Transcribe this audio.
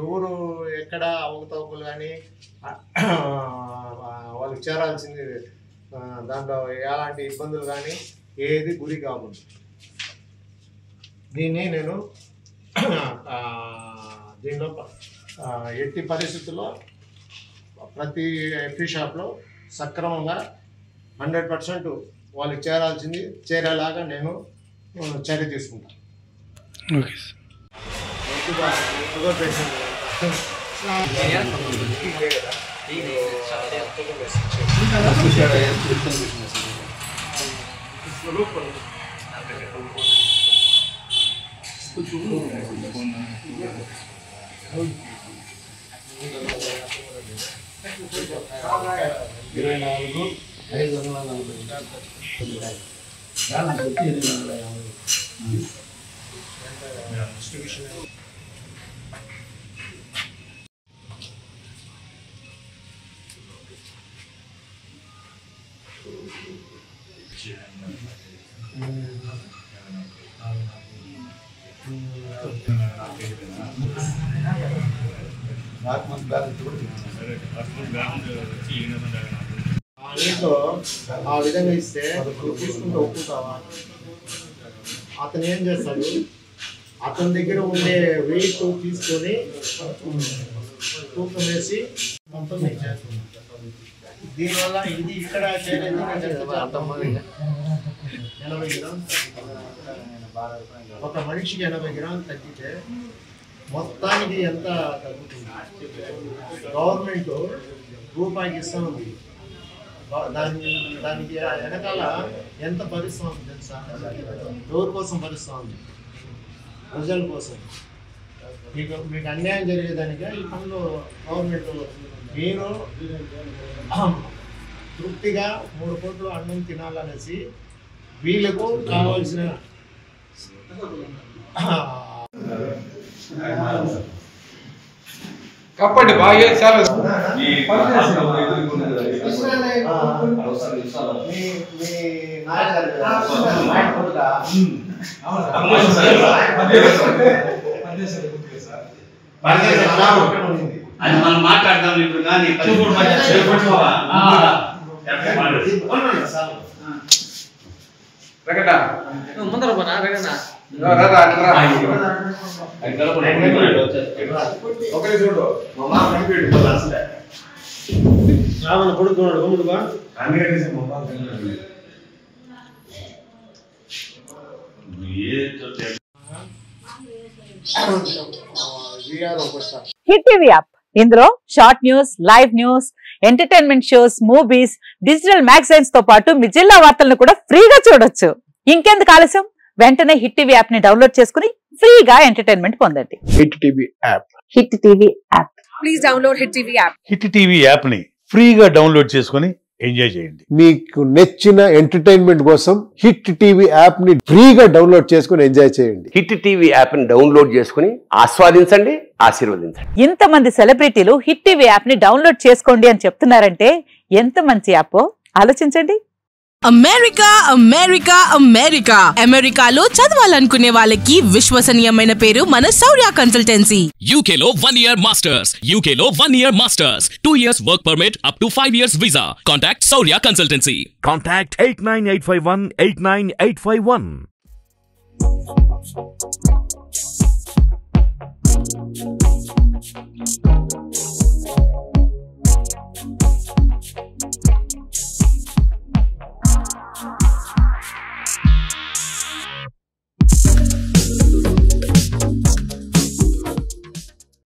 ఎవరు ఎక్కడ అవకతవకలు కానీ వాళ్ళకి చేరాల్సింది దాంట్లో ఎలాంటి ఇబ్బందులు కానీ ఏది గురి కాకూడదు. దీన్ని నేను దీనిలో ఎట్టి పరిస్థితుల్లో ప్రతి ఎఫ్టీ షాప్లో సక్రమంగా 100% వాళ్ళకి చేరేలాగా నేను చర్య తీసుకుంటాను. షుగర్ పేషెంట్ నీతో ఆ విధంగా ఇస్తే తీసుకుంటూ ఒప్పుతావా? అతను ఏం చేస్తాడు, అతని దగ్గర ఉండే వెయిట్ తీసుకొని తూకం వేసి మొత్తం మీకు చేస్తుంది. దీనివల్ల ఇది ఇక్కడ 80 గ్రాములు, ఒక మనిషికి 80 గ్రాములు తగ్గితే మొత్తానికి ఎంత తగ్గుతుంది? గవర్నమెంట్ రూపాయికి ఇస్తూ ఉంది. దానికి వెనకాల ఎంత భరిస్తూ ఉంది తెలుసా? ఎవరి కోసం భరిస్తూ ఉంది? ప్రజల కోసం. మీకు అన్యాయం జరిగేదానికే ఈ పనులు గవర్నమెంట్. మీరు తృప్తిగా 3 పూటలు అన్నం తినాలనేసి వీళ్ళకు కావాల్సిన కప్పండి బాగా చాలా అది మనం మాట్లాడదాం ఇప్పుడు కానీ ముందర హిట్ టీవీ యాప్. ఇందులో short news, live news, entertainment shows, movies, digital magazines తో పాటు మీ జిల్లా వార్తలను కూడా ఫ్రీగా చూడొచ్చు. ఇంకెందుకు ఆలస్యం? వెంటనే హిట్ టీవీ యాప్ ని డౌన్లోడ్ చేసుకుని ఫ్రీగా ఎంటర్టైన్మెంట్ పొందండి. Hit TV app. Hit TV app. Please download hit TV app. Hit TV app ని ఫ్రీగా డౌన్లోడ్ చేసుకుని ఎంజాయ్ చేయండి. మీకు నచ్చిన ఎంటర్టైన్మెంట్ కోసం హిట్ టీవీ యాప్ ని ఫ్రీగా డౌన్లోడ్ చేసుకుని ఎంజాయ్ చేయండి. హిట్ టీవీ యాప్ ని డౌన్లోడ్ చేసుకుని ఆస్వాదించండి, ఆశీర్వదించండి. ఇంతమంది సెలబ్రిటీలు హిట్ టీవీ యాప్ ని డౌన్లోడ్ చేసుకోండి అని చెప్తున్నారంటే ఎంత మంచి యాప్ ఆలోచించండి. అమెరికా అమెరికా అమెరికా అమెరికాలో చదవాలనుకునే వాళ్ళకి విశ్వసనీయమైన పేరు మన శౌర్య కన్సల్టెన్సీ. యూకేలో 1 year masters, యూకేలో 1 year masters, 2 years work permit up to 5 years visa. Contact Saurya Consultancy. Contact 89851 89851.